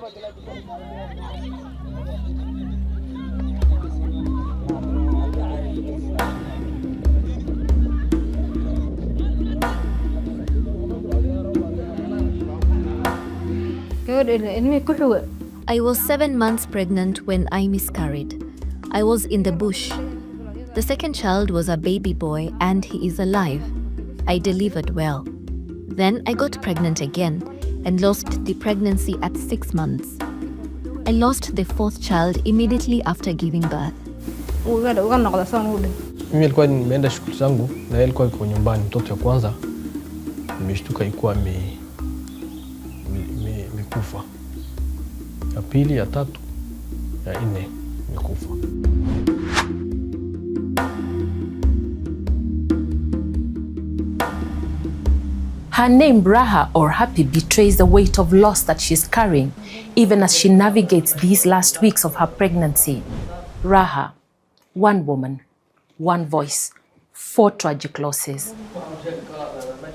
I was 7 months pregnant when I miscarried. I was in the bush. The second child was a baby boy and he is alive. I delivered well. Then I got pregnant again and lost the pregnancy at 6 months. I lost the fourth child immediately after giving birth. Mimi nilikuwa nimeenda shughuli zangu na yeye alikuwa yuko nyumbani, mtoto wa kwanza nimeshtuka ilikuwa mikufa. Ya pili, ya tatu, ya nne mikufa. Her name, Raha or Happy, betrays the weight of loss that she's carrying, even as she navigates these last weeks of her pregnancy. Raha, one woman, one voice, 4 tragic losses.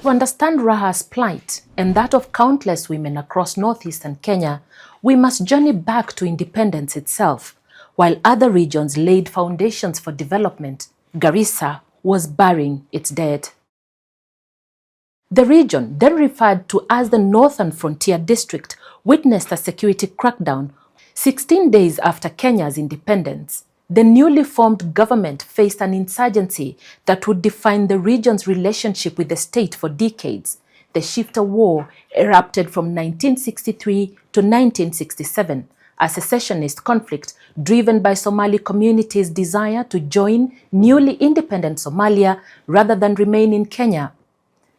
To understand Raha's plight and that of countless women across northeastern Kenya, we must journey back to independence itself. While other regions laid foundations for development, Garissa was burying its dead. The region, then referred to as the Northern Frontier District, witnessed a security crackdown 16 days after Kenya's independence. The newly formed government faced an insurgency that would define the region's relationship with the state for decades. The Shifta War erupted from 1963 to 1967, a secessionist conflict driven by Somali communities' desire to join newly independent Somalia rather than remain in Kenya.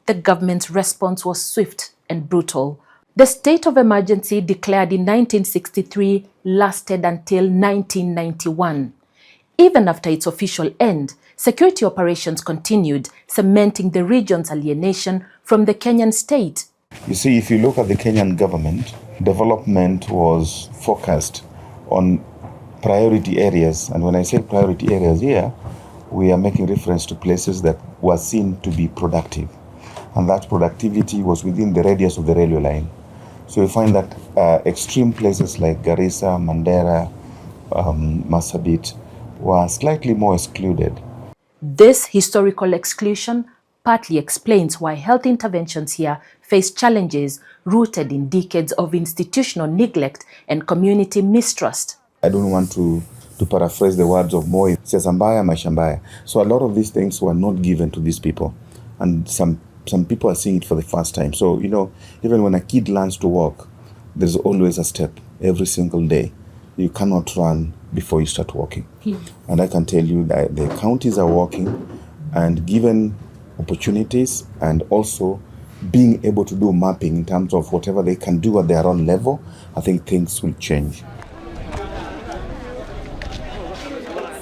The government's response was swift and brutal. The state of emergency declared in 1963 lasted until 1991. Even after its official end, security operations continued, cementing the region's alienation from the Kenyan state. You see, if you look at the Kenyan government, development was focused on priority areas. And when I say priority areas here, we are making reference to places that were seen to be productive. And that productivity was within the radius of the railway line. So you find that extreme places like Garissa, Mandera, Marsabit were slightly more excluded. This historical exclusion partly explains why health interventions here face challenges rooted in decades of institutional neglect and community mistrust. I don't want to paraphrase the words of Moi, siasa mbaya, maisha mbaya. So a lot of these things were not given to these people. And some people are seeing it for the first time. So, you know, even when a kid learns to walk, there's always a step every single day. You cannot run before you start walking. And I can tell you that the counties are working, and given opportunities and also being able to do mapping in terms of whatever they can do at their own level, I think things will change.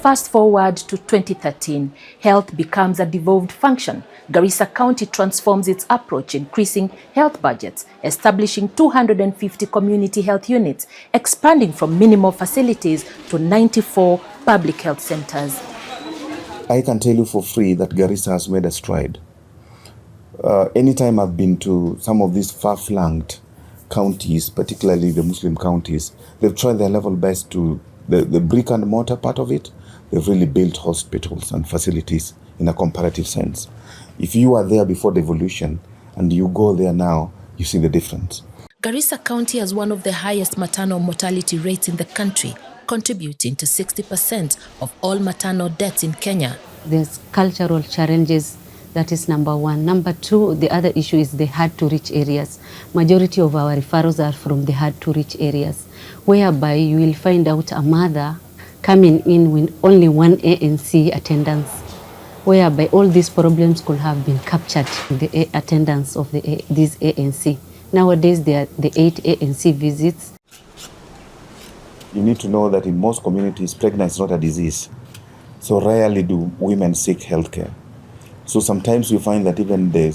Fast forward to 2013, health becomes a devolved function. Garissa County transforms its approach, increasing health budgets, establishing 250 community health units, expanding from minimal facilities to 94 public health centers. I can tell you for free that Garissa has made a stride. Anytime I've been to some of these far-flanked counties, particularly the Muslim counties, they've tried their level best to the brick and mortar part of it. They've really built hospitals and facilities in a comparative sense. If you are there before devolution and you go there now, you see the difference. Garissa County has one of the highest maternal mortality rates in the country, contributing to 60% of all maternal deaths in Kenya. There's cultural challenges, that is number one. Number two, the other issue is the hard-to-reach areas. Majority of our referrals are from the hard-to-reach areas, whereby you will find out a mother coming in with only one ANC attendance, whereby all these problems could have been captured in the attendance of these ANC. Nowadays, they are the 8 ANC visits. You need to know that in most communities, pregnancy is not a disease. So rarely do women seek healthcare. So sometimes you find that even the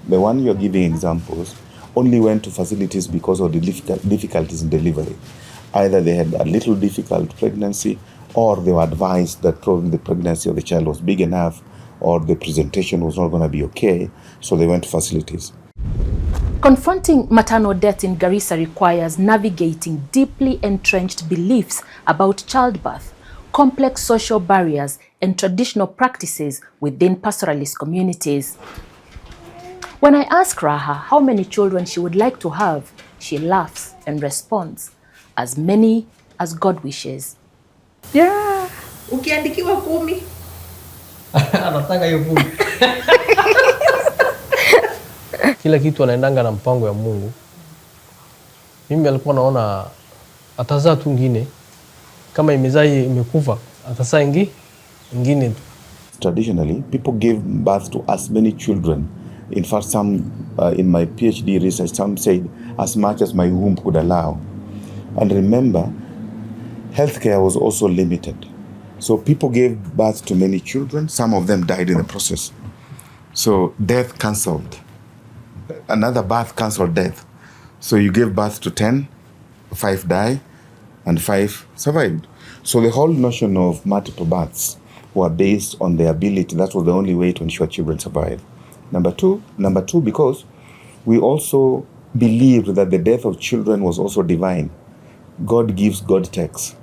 one you're giving examples only went to facilities because of the difficulties in delivery. Either they had a little difficult pregnancy, or they were advised that probably the pregnancy of the child was big enough, or the presentation was not going to be okay, so they went to facilities. Confronting maternal death in Garissa requires navigating deeply entrenched beliefs about childbirth, complex social barriers, and traditional practices within pastoralist communities. When I ask Raha how many children she would like to have, she laughs and responds, as many as God wishes. Yeah. Ukiandikiwa 10. Anataka hiyo 10. Kila kitu anaendanga na mpango ya Mungu. Mimi alikuwa naona atazaa tu ngine, kama imezai imekufa atazaa ingine. Traditionally, people gave birth to as many children. In fact, some in my PhD research, some said as much as my womb could allow. And remember, healthcare was also limited. So people gave birth to many children. Some of them died in the process. So death cancelled. Another birth cancelled death. So you gave birth to 10, 5 die, and 5 survived. So the whole notion of multiple births were based on the ability. That was the only way to ensure children survive. Number two, because we also believed that the death of children was also divine. God gives, God takes.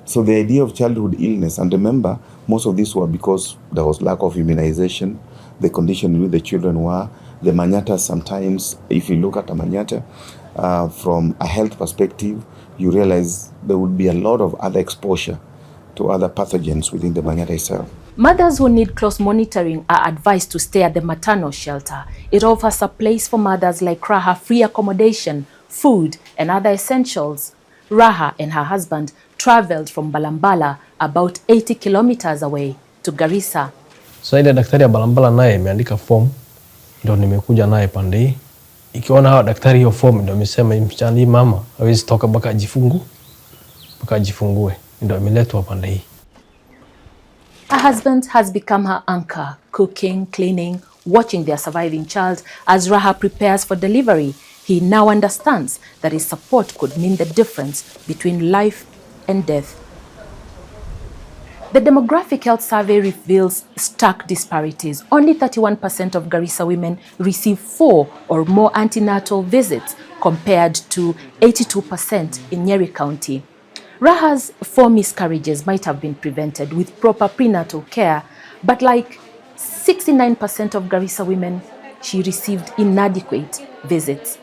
So the idea of childhood illness, and remember, most of this were because there was lack of immunization, the condition in which the children were, the manyatas sometimes, if you look at a manyata, from a health perspective, you realize there would be a lot of other exposure to other pathogens within the manyata itself. Mothers who need close monitoring are advised to stay at the maternal shelter. It offers a place for mothers like Raha, free accommodation, food, and other essentials. Raha and her husband traveled from Balambala, about 80 kilometers away, to Garissa. So ile daktari ya Balambala naye imeandika form, ndio nimekuja naye pande hii. Ikiona hawa daktari hiyo form ndio amesema msichana mama hawezi toka mpaka ajifungue, ndio ameletwa pande hii. Her husband has become her anchor, cooking, cleaning, watching their surviving child as Raha prepares for delivery. He now understands that his support could mean the difference between life and death. The demographic health survey reveals stark disparities. Only 31% of Garissa women receive 4 or more antenatal visits, compared to 82% in Nyeri County. Raha's 4 miscarriages might have been prevented with proper prenatal care, but like 69% of Garissa women, she received inadequate visits.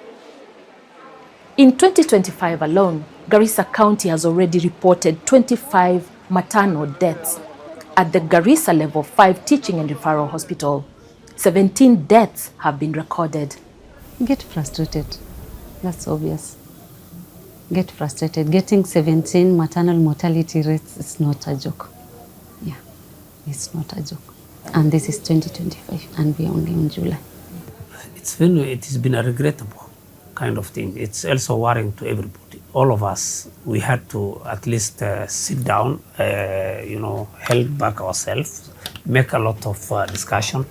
In 2025 alone, Garissa County has already reported 25 maternal deaths. At the Garissa Level 5 Teaching and Referral Hospital, 17 deaths have been recorded. Get frustrated. That's obvious. Get frustrated. Getting 17 maternal mortality rates is not a joke. Yeah, it's not a joke. And this is 2025, and we are only in July. It has been a regrettable kind of thing. It's also worrying to everybody. All of us, we had to at least sit down, held back ourselves, make a lot of discussion,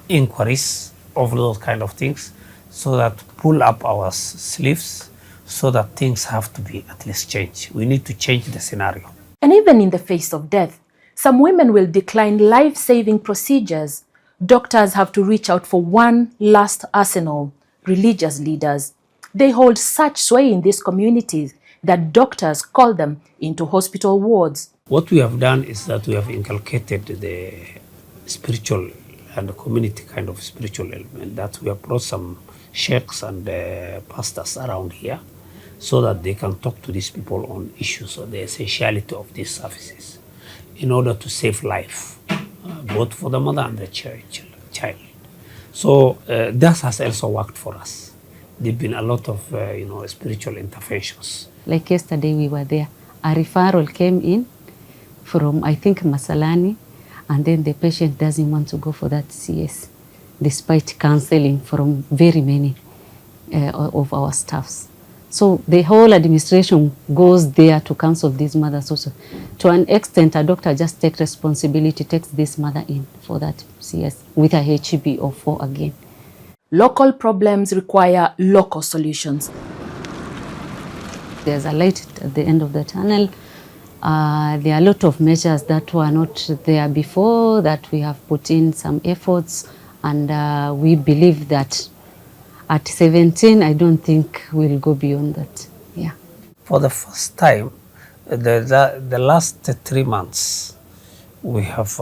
inquiries, of those kind of things, so that pull up our sleeves, so that things have to be at least changed. We need to change the scenario. And even in the face of death, some women will decline life-saving procedures. Doctors have to reach out for one last arsenal: religious leaders. They hold such sway in these communities that doctors call them into hospital wards. What we have done is that we have inculcated the spiritual and the community kind of spiritual element, that we have brought some sheikhs and pastors around here, so that they can talk to these people on issues of the essentiality of these services in order to save life, both for the mother and the child. So that has also worked for us. There have been a lot of spiritual interventions. Like yesterday we were there. A referral came in from, I think, Masalani, and then the patient doesn't want to go for that CS, despite counseling from very many of our staffs. So the whole administration goes there to counsel these mothers also. To an extent, a doctor just takes responsibility, takes this mother in for that CS with a HB or 4 again. Local problems require local solutions. There's a light at the end of the tunnel. There are a lot of measures that were not there before that we have put in some efforts, and we believe that At 17, I don't think we'll go beyond that. Yeah. For the first time, the last 3 months, we have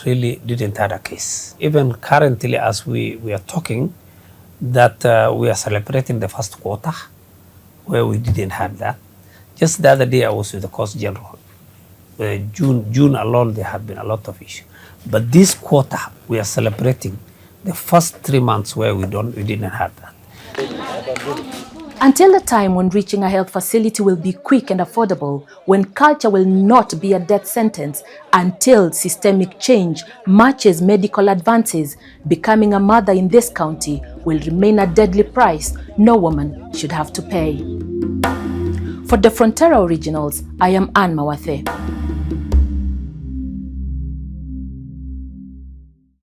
really didn't have a case. Even currently, as we are talking, that we are celebrating the first quarter, where we didn't have that. Just the other day, I was with the Coast General. June alone, there have been a lot of issues. But this quarter, we are celebrating the first 3 months where we didn't have that. Until the time when reaching a health facility will be quick and affordable, when culture will not be a death sentence, until systemic change matches medical advances, becoming a mother in this county will remain a deadly price no woman should have to pay. For Defrontera Originals, I am Anne Mawathe.